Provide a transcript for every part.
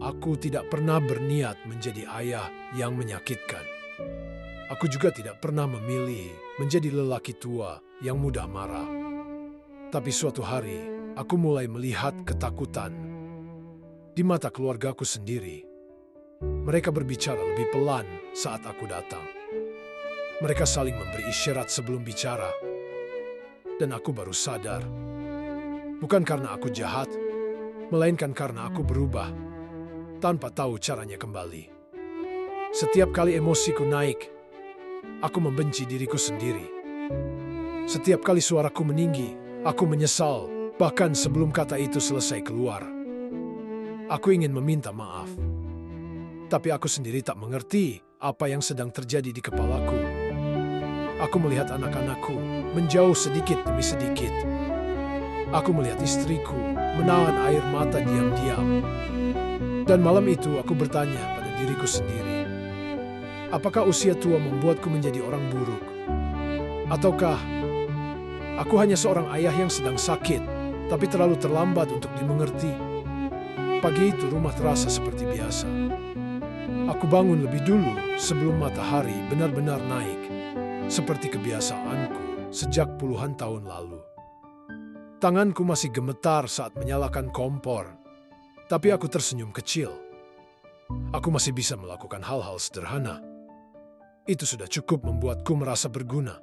Aku tidak pernah berniat menjadi ayah yang menyakitkan. Aku juga tidak pernah memilih menjadi lelaki tua yang mudah marah. Tapi suatu hari, aku mulai melihat ketakutan di mata keluargaku sendiri. Mereka berbicara lebih pelan saat aku datang. Mereka saling memberi isyarat sebelum bicara. Dan aku baru sadar, bukan karena aku jahat, melainkan karena aku berubah tanpa tahu caranya kembali. Setiap kali emosiku naik, aku membenci diriku sendiri. Setiap kali suaraku meninggi, aku menyesal, bahkan sebelum kata itu selesai keluar. Aku ingin meminta maaf, tapi aku sendiri tak mengerti apa yang sedang terjadi di kepalaku. Aku melihat anak-anakku menjauh sedikit demi sedikit. Aku melihat istriku menahan air mata diam-diam. Dan malam itu aku bertanya pada diriku sendiri, apakah usia tua membuatku menjadi orang buruk? Ataukah aku hanya seorang ayah yang sedang sakit, tapi terlalu terlambat untuk dimengerti? Pagi itu rumah terasa seperti biasa. Aku bangun lebih dulu sebelum matahari benar-benar naik, seperti kebiasaanku sejak puluhan tahun lalu. Tanganku masih gemetar saat menyalakan kompor, tapi aku tersenyum kecil. Aku masih bisa melakukan hal-hal sederhana. Itu sudah cukup membuatku merasa berguna.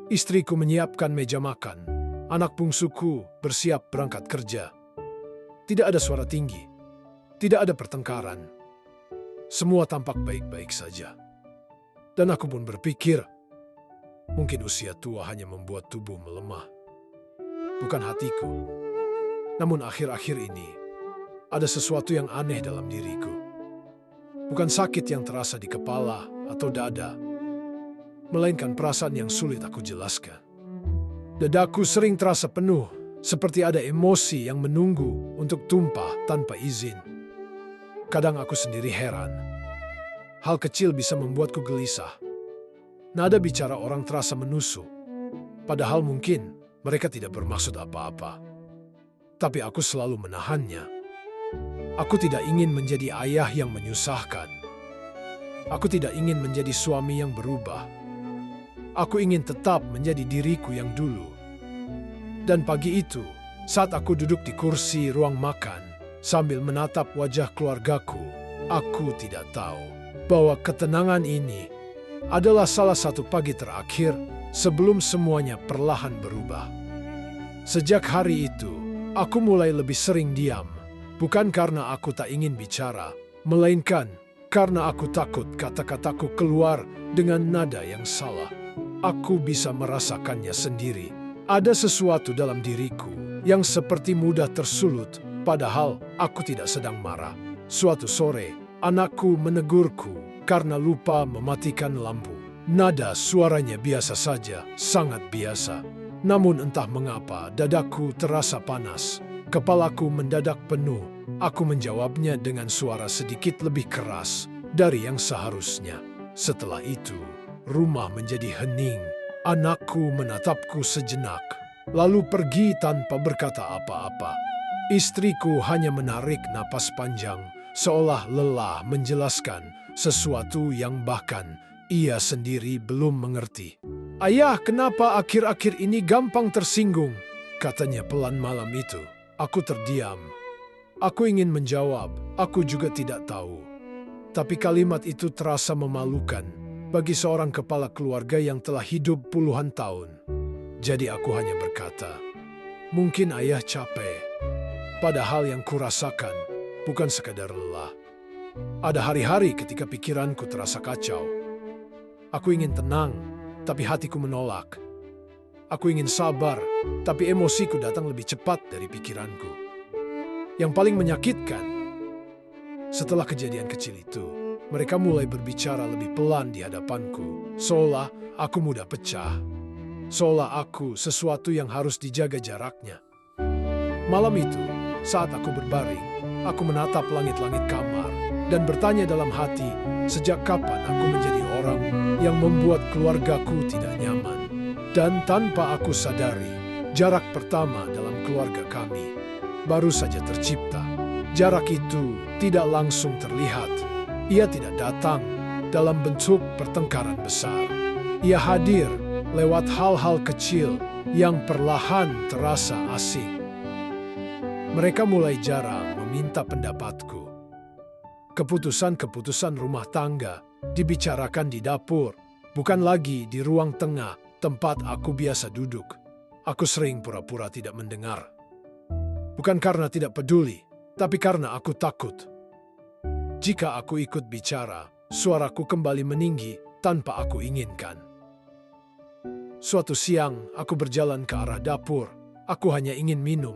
Istriku menyiapkan meja makan. Anak bungsuku bersiap berangkat kerja. Tidak ada suara tinggi. Tidak ada pertengkaran. Semua tampak baik-baik saja. Dan aku pun berpikir, mungkin usia tua hanya membuat tubuh melemah. Bukan hatiku. Namun akhir-akhir ini, ada sesuatu yang aneh dalam diriku. Bukan sakit yang terasa di kepala atau dada, melainkan perasaan yang sulit aku jelaskan. Dadaku sering terasa penuh, seperti ada emosi yang menunggu untuk tumpah tanpa izin. Kadang aku sendiri heran. Hal kecil bisa membuatku gelisah. Nada bicara orang terasa menusuk, padahal mungkin mereka tidak bermaksud apa-apa. Tapi aku selalu menahannya. Aku tidak ingin menjadi ayah yang menyusahkan. Aku tidak ingin menjadi suami yang berubah. Aku ingin tetap menjadi diriku yang dulu. Dan pagi itu, saat aku duduk di kursi ruang makan, sambil menatap wajah keluargaku, aku tidak tahu bahwa ketenangan ini adalah salah satu pagi terakhir sebelum semuanya perlahan berubah. Sejak hari itu, aku mulai lebih sering diam. Bukan karena aku tak ingin bicara, melainkan karena aku takut kata-kataku keluar dengan nada yang salah. Aku bisa merasakannya sendiri. Ada sesuatu dalam diriku yang seperti mudah tersulut, padahal aku tidak sedang marah. Suatu sore, anakku menegurku karena lupa mematikan lampu. Nada suaranya biasa saja, sangat biasa. Namun entah mengapa dadaku terasa panas. Kepalaku mendadak penuh. Aku menjawabnya dengan suara sedikit lebih keras dari yang seharusnya. Setelah itu, rumah menjadi hening. Anakku menatapku sejenak, lalu pergi tanpa berkata apa-apa. Istriku hanya menarik napas panjang, seolah lelah menjelaskan sesuatu yang bahkan ia sendiri belum mengerti. "Ayah, kenapa akhir-akhir ini gampang tersinggung?" katanya pelan malam itu. Aku terdiam. Aku ingin menjawab, aku juga tidak tahu. Tapi kalimat itu terasa memalukan bagi seorang kepala keluarga yang telah hidup puluhan tahun. Jadi aku hanya berkata, mungkin ayah capek. Padahal yang kurasakan bukan sekadar lelah. Ada hari-hari ketika pikiranku terasa kacau. Aku ingin tenang, tapi hatiku menolak. Aku ingin sabar, tapi emosiku datang lebih cepat dari pikiranku. Yang paling menyakitkan, setelah kejadian kecil itu, mereka mulai berbicara lebih pelan di hadapanku, seolah aku mudah pecah, seolah aku sesuatu yang harus dijaga jaraknya. Malam itu, saat aku berbaring, aku menatap langit-langit kamar dan bertanya dalam hati, sejak kapan aku menjadi orang yang membuat keluargaku tidak nyaman. Dan tanpa aku sadari, jarak pertama dalam keluarga kami baru saja tercipta. Jarak itu tidak langsung terlihat. Ia tidak datang dalam bentuk pertengkaran besar. Ia hadir lewat hal-hal kecil yang perlahan terasa asing. Mereka mulai jarang meminta pendapatku. Keputusan-keputusan rumah tangga dibicarakan di dapur, bukan lagi di ruang tengah tempat aku biasa duduk. Aku sering pura-pura tidak mendengar. Bukan karena tidak peduli, tapi karena aku takut. Jika aku ikut bicara, suaraku kembali meninggi tanpa aku inginkan. Suatu siang, aku berjalan ke arah dapur. Aku hanya ingin minum.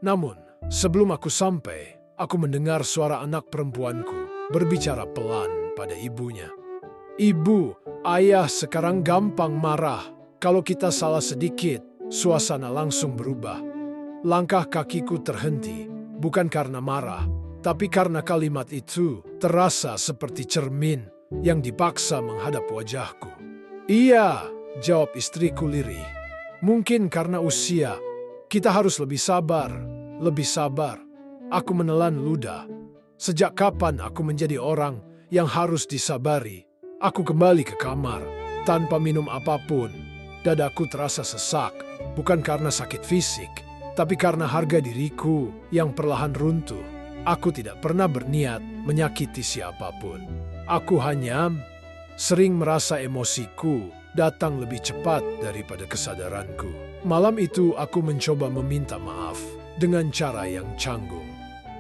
Namun, sebelum aku sampai, aku mendengar suara anak perempuanku berbicara pelan pada ibunya. "Ibu, ayah sekarang gampang marah. Kalau kita salah sedikit, suasana langsung berubah." Langkah kakiku terhenti, bukan karena marah, tapi karena kalimat itu terasa seperti cermin yang dipaksa menghadap wajahku. "Iya," jawab istriku lirih. "Mungkin karena usia, kita harus lebih sabar, lebih sabar." Aku menelan ludah. Sejak kapan aku menjadi orang yang harus disabari? Aku kembali ke kamar, tanpa minum apapun. Dadaku terasa sesak, bukan karena sakit fisik, tapi karena harga diriku yang perlahan runtuh. Aku tidak pernah berniat menyakiti siapapun. Aku hanya sering merasa emosiku datang lebih cepat daripada kesadaranku. Malam itu aku mencoba meminta maaf dengan cara yang canggung.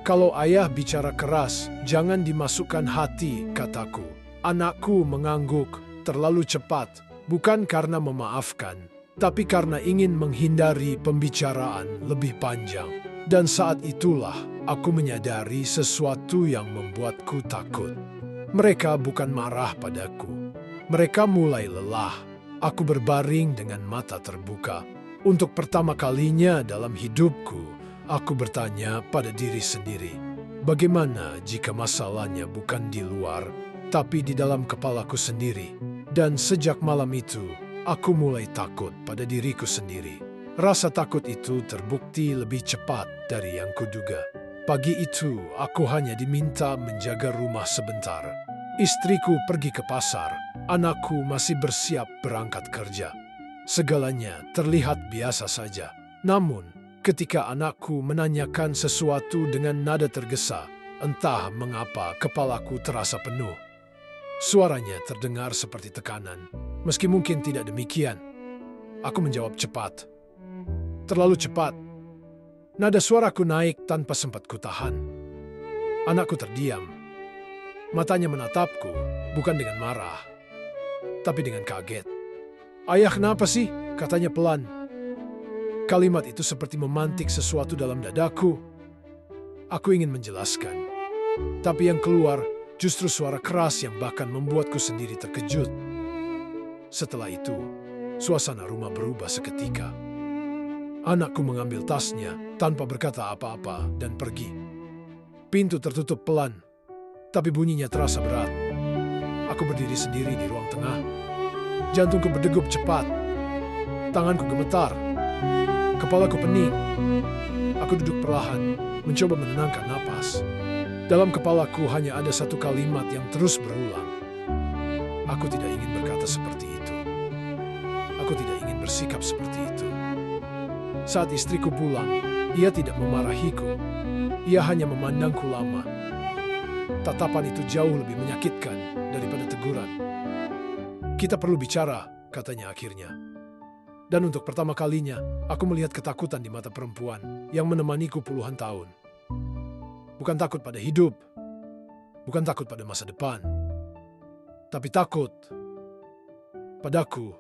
"Kalau ayah bicara keras, jangan dimasukkan hati," kataku. Anakku mengangguk terlalu cepat, bukan karena memaafkan, tapi karena ingin menghindari pembicaraan lebih panjang. Dan saat itulah aku menyadari sesuatu yang membuatku takut. Mereka bukan marah padaku. Mereka mulai lelah. Aku berbaring dengan mata terbuka. Untuk pertama kalinya dalam hidupku, aku bertanya pada diri sendiri, bagaimana jika masalahnya bukan di luar, tapi di dalam kepalaku sendiri? Dan sejak malam itu, aku mulai takut pada diriku sendiri. Rasa takut itu terbukti lebih cepat dari yang kuduga. Pagi itu, aku hanya diminta menjaga rumah sebentar. Istriku pergi ke pasar, anakku masih bersiap berangkat kerja. Segalanya terlihat biasa saja. Namun, ketika anakku menanyakan sesuatu dengan nada tergesa, entah mengapa kepalaku terasa penuh. Suaranya terdengar seperti tekanan, meski mungkin tidak demikian. Aku menjawab cepat. Terlalu cepat. Nada suaraku naik tanpa sempat kutahan. Anakku terdiam. Matanya menatapku, bukan dengan marah, tapi dengan kaget. "Ayah, kenapa sih?" katanya pelan. Kalimat itu seperti memantik sesuatu dalam dadaku. Aku ingin menjelaskan, tapi yang keluar justru suara keras yang bahkan membuatku sendiri terkejut. Setelah itu, suasana rumah berubah seketika. Anakku mengambil tasnya tanpa berkata apa-apa dan pergi. Pintu tertutup pelan, tapi bunyinya terasa berat. Aku berdiri sendiri di ruang tengah. Jantungku berdegup cepat. Tanganku gemetar. Kepalaku pening. Aku duduk perlahan, mencoba menenangkan napas. Dalam kepalaku hanya ada satu kalimat yang terus berulang. Aku tidak ingin berkata seperti itu. Aku tidak ingin bersikap seperti itu. Saat istriku pulang, ia tidak memarahiku. Ia hanya memandangku lama. Tatapan itu jauh lebih menyakitkan daripada teguran. "Kita perlu bicara," katanya akhirnya. Dan untuk pertama kalinya, aku melihat ketakutan di mata perempuan yang menemaniku puluhan tahun. Bukan takut pada hidup, bukan takut pada masa depan, tapi takut padaku.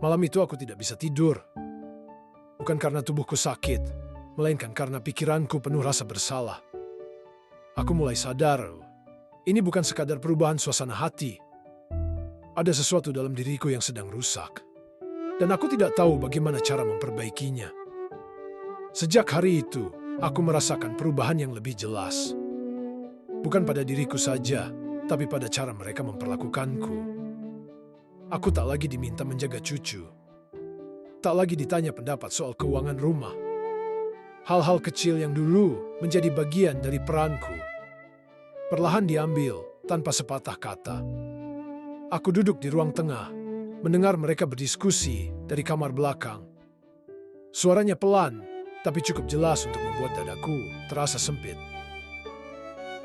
Malam itu aku tidak bisa tidur. Bukan karena tubuhku sakit, melainkan karena pikiranku penuh rasa bersalah. Aku mulai sadar, ini bukan sekadar perubahan suasana hati. Ada sesuatu dalam diriku yang sedang rusak. Dan aku tidak tahu bagaimana cara memperbaikinya. Sejak hari itu, aku merasakan perubahan yang lebih jelas. Bukan pada diriku saja, tapi pada cara mereka memperlakukanku. Aku tak lagi diminta menjaga cucu. Tak lagi ditanya pendapat soal keuangan rumah. Hal-hal kecil yang dulu menjadi bagian dari peranku perlahan diambil tanpa sepatah kata. Aku duduk di ruang tengah, mendengar mereka berdiskusi dari kamar belakang. Suaranya pelan, tapi cukup jelas untuk membuat dadaku terasa sempit.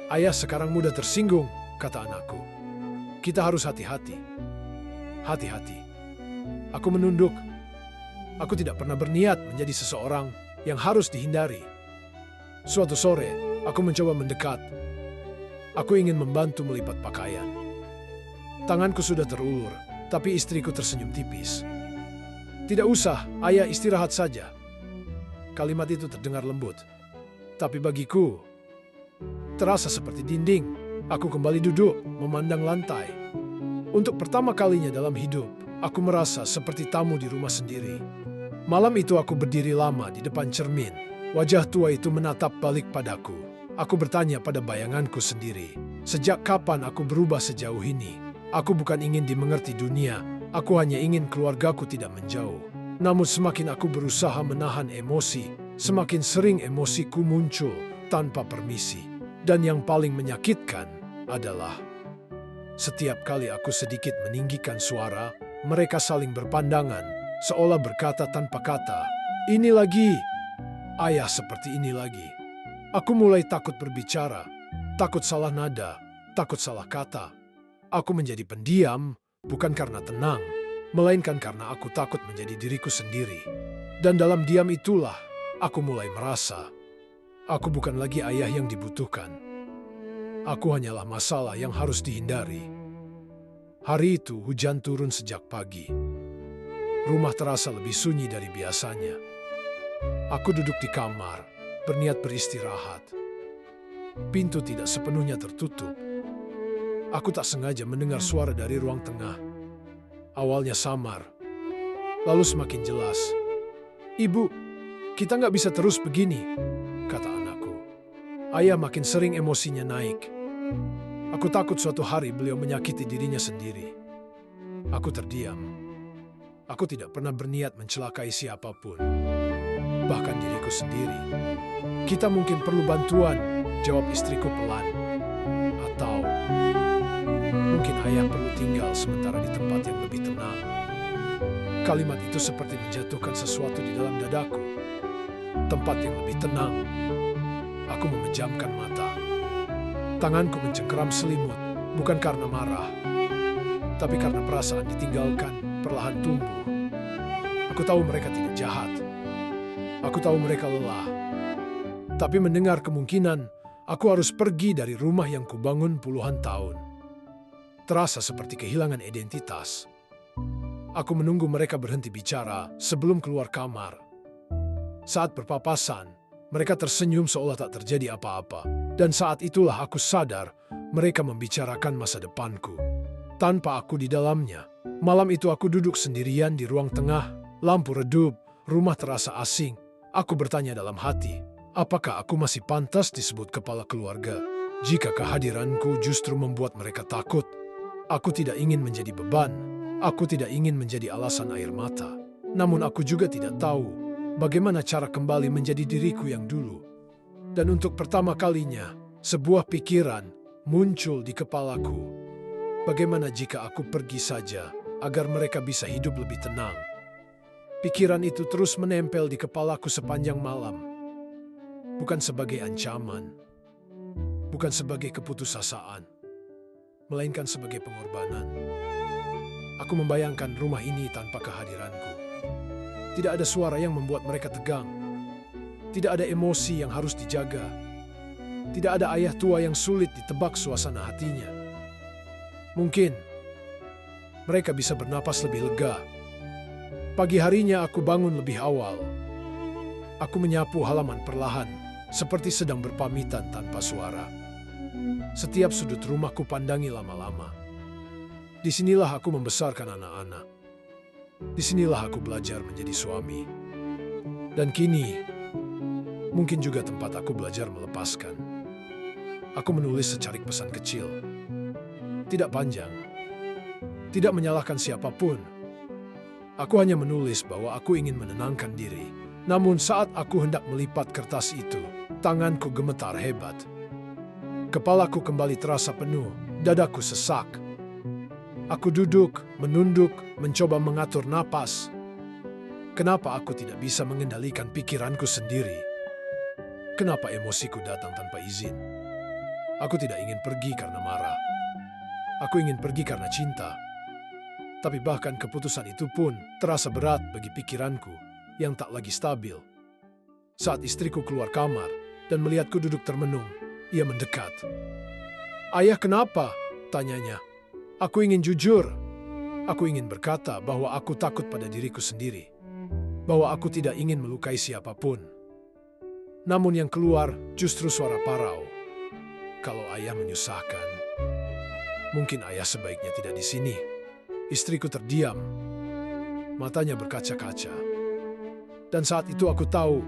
"Ayah sekarang mudah tersinggung," kata anakku. "Kita harus hati-hati." Hati-hati. Aku menunduk. Aku tidak pernah berniat menjadi seseorang yang harus dihindari. Suatu sore, aku mencoba mendekat. Aku ingin membantu melipat pakaian. Tanganku sudah terulur, tapi istriku tersenyum tipis. "Tidak usah, ayah, istirahat saja." Kalimat itu terdengar lembut. Tapi bagiku, terasa seperti dinding. Aku kembali duduk, memandang lantai. Untuk pertama kalinya dalam hidup, aku merasa seperti tamu di rumah sendiri. Malam itu aku berdiri lama di depan cermin. Wajah tua itu menatap balik padaku. Aku bertanya pada bayanganku sendiri, sejak kapan aku berubah sejauh ini? Aku bukan ingin dimengerti dunia, aku hanya ingin keluargaku tidak menjauh. Namun semakin aku berusaha menahan emosi, semakin sering emosiku muncul tanpa permisi. Dan yang paling menyakitkan adalah setiap kali aku sedikit meninggikan suara, mereka saling berpandangan, seolah berkata tanpa kata, "Ini lagi, ayah, seperti ini lagi." Aku mulai takut berbicara, takut salah nada, takut salah kata. Aku menjadi pendiam, bukan karena tenang, melainkan karena aku takut menjadi diriku sendiri. Dan dalam diam itulah, aku mulai merasa, aku bukan lagi ayah yang dibutuhkan. Aku hanyalah masalah yang harus dihindari. Hari itu hujan turun sejak pagi. Rumah terasa lebih sunyi dari biasanya. Aku duduk di kamar, berniat beristirahat. Pintu tidak sepenuhnya tertutup. Aku tak sengaja mendengar suara dari ruang tengah. Awalnya samar, lalu semakin jelas. "Ibu, kita nggak bisa terus begini," kata anakku. Ayah makin sering emosinya naik. Aku takut suatu hari beliau menyakiti dirinya sendiri. Aku terdiam. Aku tidak pernah berniat mencelakai siapapun, bahkan diriku sendiri. "Kita mungkin perlu bantuan," jawab istriku pelan. "Atau mungkin ayah perlu tinggal sementara di tempat yang lebih tenang." Kalimat itu seperti menjatuhkan sesuatu di dalam dadaku. Tempat yang lebih tenang. Aku memejamkan mata. Tanganku mencengkeram selimut, bukan karena marah, tapi karena perasaan ditinggalkan perlahan tumbuh. Aku tahu mereka tidak jahat. Aku tahu mereka lelah. Tapi mendengar kemungkinan aku harus pergi dari rumah yang kubangun puluhan tahun, terasa seperti kehilangan identitas. Aku menunggu mereka berhenti bicara sebelum keluar kamar. Saat berpapasan, mereka tersenyum seolah tak terjadi apa-apa. Dan saat itulah aku sadar mereka membicarakan masa depanku tanpa aku di dalamnya. Malam itu aku duduk sendirian di ruang tengah, lampu redup, rumah terasa asing. Aku bertanya dalam hati, apakah aku masih pantas disebut kepala keluarga? Jika kehadiranku justru membuat mereka takut, aku tidak ingin menjadi beban. Aku tidak ingin menjadi alasan air mata. Namun aku juga tidak tahu bagaimana cara kembali menjadi diriku yang dulu. Dan untuk pertama kalinya, sebuah pikiran muncul di kepalaku. Bagaimana jika aku pergi saja agar mereka bisa hidup lebih tenang? Pikiran itu terus menempel di kepalaku sepanjang malam. Bukan sebagai ancaman, bukan sebagai keputusasaan, melainkan sebagai pengorbanan. Aku membayangkan rumah ini tanpa kehadiranku. Tidak ada suara yang membuat mereka tegang. Tidak ada emosi yang harus dijaga. Tidak ada ayah tua yang sulit ditebak suasana hatinya. Mungkin mereka bisa bernapas lebih lega. Pagi harinya aku bangun lebih awal. Aku menyapu halaman perlahan, seperti sedang berpamitan tanpa suara. Setiap sudut rumahku pandangi lama-lama. Disinilah aku membesarkan anak-anak. Disinilah aku belajar menjadi suami. Dan kini, mungkin juga tempat aku belajar melepaskan. Aku menulis secarik pesan kecil. Tidak panjang. Tidak menyalahkan siapapun. Aku hanya menulis bahwa aku ingin menenangkan diri. Namun saat aku hendak melipat kertas itu, tanganku gemetar hebat. Kepalaku kembali terasa penuh, dadaku sesak. Aku duduk, menunduk, mencoba mengatur napas. Kenapa aku tidak bisa mengendalikan pikiranku sendiri? Kenapa emosiku datang tanpa izin? Aku tidak ingin pergi karena marah. Aku ingin pergi karena cinta. Tapi bahkan keputusan itu pun terasa berat bagi pikiranku yang tak lagi stabil. Saat istriku keluar kamar dan melihatku duduk termenung, ia mendekat. "Ayah, kenapa?" tanyanya. Aku ingin jujur. Aku ingin berkata bahwa aku takut pada diriku sendiri. Bahwa aku tidak ingin melukai siapapun. Namun yang keluar justru suara parau. Kalau ayah menyusahkan, mungkin ayah sebaiknya tidak di sini. Istriku terdiam. Matanya berkaca-kaca. Dan saat itu aku tahu,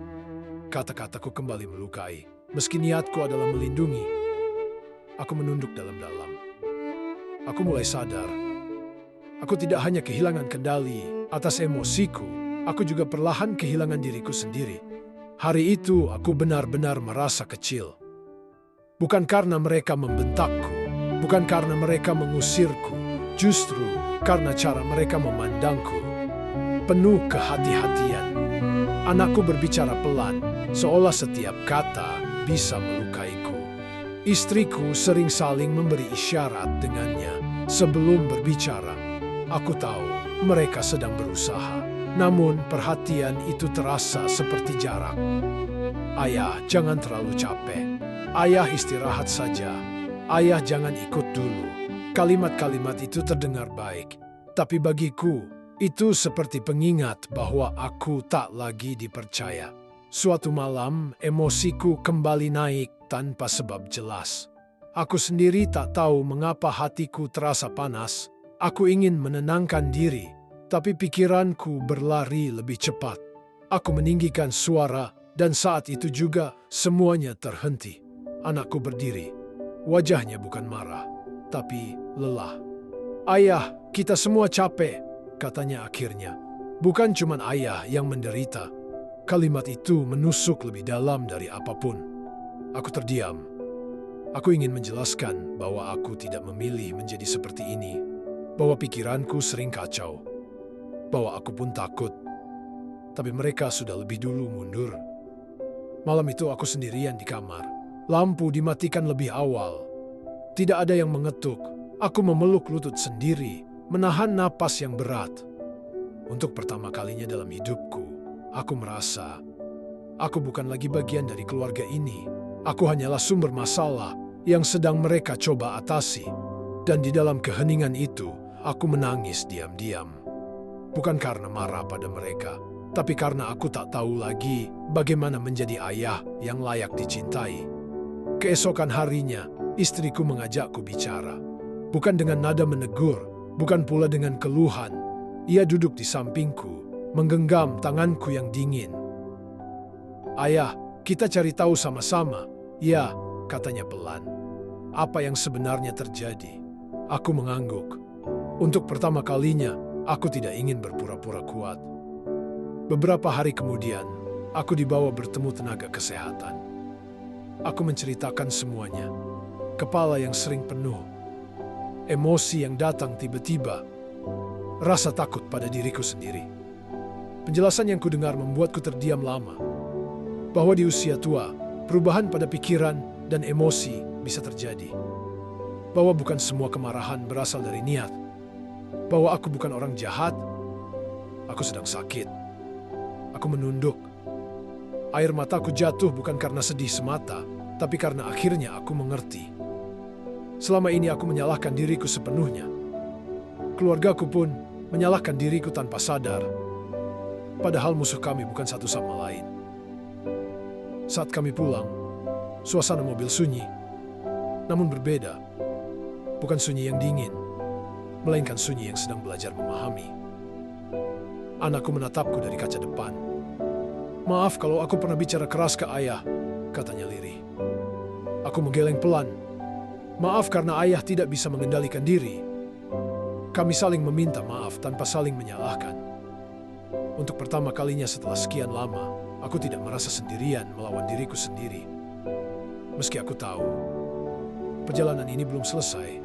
kata-kataku kembali melukai. Meski niatku adalah melindungi. Aku menunduk dalam-dalam. Aku mulai sadar. Aku tidak hanya kehilangan kendali atas emosiku, aku juga perlahan kehilangan diriku sendiri. Hari itu aku benar-benar merasa kecil. Bukan karena mereka membentakku, bukan karena mereka mengusirku, justru karena cara mereka memandangku. Penuh kehati-hatian. Anakku berbicara pelan, seolah setiap kata bisa melukaiku. Istriku sering saling memberi isyarat dengannya sebelum berbicara. Aku tahu mereka sedang berusaha, namun perhatian itu terasa seperti jarak. "Ayah, jangan terlalu capek. Ayah, istirahat saja. Ayah, jangan ikut dulu." Kalimat-kalimat itu terdengar baik, tapi bagiku itu seperti pengingat bahwa aku tak lagi dipercaya. Suatu malam, emosiku kembali naik tanpa sebab jelas. Aku sendiri tak tahu mengapa hatiku terasa panas. Aku ingin menenangkan diri, tapi pikiranku berlari lebih cepat. Aku meninggikan suara, dan saat itu juga semuanya terhenti. Anakku berdiri. Wajahnya bukan marah, tapi lelah. "Ayah, kita semua capek," katanya akhirnya. Bukan cuma ayah yang menderita. Kalimat itu menusuk lebih dalam dari apapun. Aku terdiam. Aku ingin menjelaskan bahwa aku tidak memilih menjadi seperti ini. Bahwa pikiranku sering kacau. Bahwa aku pun takut. Tapi mereka sudah lebih dulu mundur. Malam itu aku sendirian di kamar. Lampu dimatikan lebih awal. Tidak ada yang mengetuk. Aku memeluk lutut sendiri, menahan napas yang berat. Untuk pertama kalinya dalam hidupku, aku merasa aku bukan lagi bagian dari keluarga ini. Aku hanyalah sumber masalah yang sedang mereka coba atasi. Dan di dalam keheningan itu, aku menangis diam-diam. Bukan karena marah pada mereka, tapi karena aku tak tahu lagi bagaimana menjadi ayah yang layak dicintai. Keesokan harinya, istriku mengajakku bicara. Bukan dengan nada menegur, bukan pula dengan keluhan. Ia duduk di sampingku, menggenggam tanganku yang dingin. "Ayah, kita cari tahu sama-sama." "Ya," katanya pelan. "Apa yang sebenarnya terjadi?" Aku mengangguk. Untuk pertama kalinya, aku tidak ingin berpura-pura kuat. Beberapa hari kemudian, aku dibawa bertemu tenaga kesehatan. Aku menceritakan semuanya. Kepala yang sering penuh. Emosi yang datang tiba-tiba. Rasa takut pada diriku sendiri. Penjelasan yang kudengar membuatku terdiam lama. Bahwa di usia tua, perubahan pada pikiran dan emosi bisa terjadi. Bahwa bukan semua kemarahan berasal dari niat. Bahwa aku bukan orang jahat. Aku sedang sakit. Aku menunduk. Air mataku jatuh bukan karena sedih semata, tapi karena akhirnya aku mengerti. Selama ini aku menyalahkan diriku sepenuhnya. Keluargaku pun menyalahkan diriku tanpa sadar. Padahal musuh kami bukan satu sama lain. Saat kami pulang, suasana mobil sunyi. Namun berbeda. Bukan sunyi yang dingin, melainkan sunyi yang sedang belajar memahami. Anakku menatapku dari kaca depan. "Maaf kalau aku pernah bicara keras ke ayah," katanya lirih. Aku menggeleng pelan. "Maaf karena ayah tidak bisa mengendalikan diri." Kami saling meminta maaf tanpa saling menyalahkan. Untuk pertama kalinya setelah sekian lama, aku tidak merasa sendirian melawan diriku sendiri. Meski aku tahu, perjalanan ini belum selesai.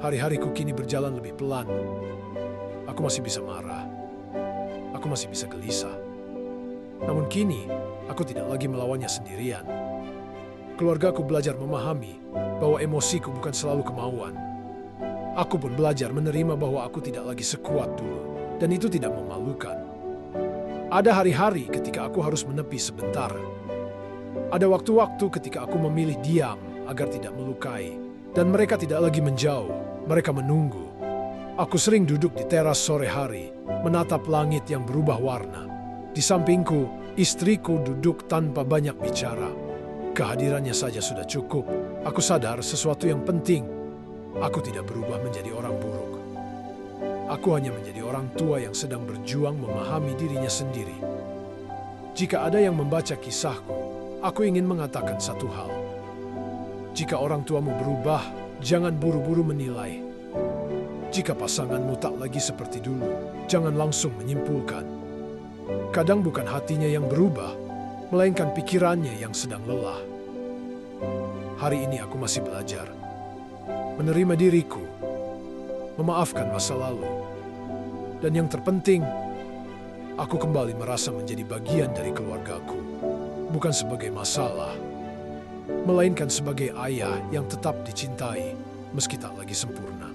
Hari-hariku kini berjalan lebih pelan. Aku masih bisa marah. Aku masih bisa gelisah. Namun kini, aku tidak lagi melawannya sendirian. Keluargaku belajar memahami bahwa emosiku bukan selalu kemauan. Aku pun belajar menerima bahwa aku tidak lagi sekuat dulu, dan itu tidak memalukan. Ada hari-hari ketika aku harus menepi sebentar. Ada waktu-waktu ketika aku memilih diam agar tidak melukai, dan mereka tidak lagi menjauh, mereka menunggu. Aku sering duduk di teras sore hari, menatap langit yang berubah warna. Di sampingku, istriku duduk tanpa banyak bicara. Kehadirannya saja sudah cukup. Aku sadar sesuatu yang penting. Aku tidak berubah menjadi orang buruk. Aku hanya menjadi orang tua yang sedang berjuang memahami dirinya sendiri. Jika ada yang membaca kisahku, aku ingin mengatakan satu hal. Jika orang tuamu berubah, jangan buru-buru menilai. Jika pasanganmu tak lagi seperti dulu, jangan langsung menyimpulkan. Kadang bukan hatinya yang berubah, melainkan pikirannya yang sedang lelah. Hari ini aku masih belajar menerima diriku, memaafkan masa lalu, dan yang terpenting, aku kembali merasa menjadi bagian dari keluargaku, bukan sebagai masalah, melainkan sebagai ayah yang tetap dicintai meski tak lagi sempurna.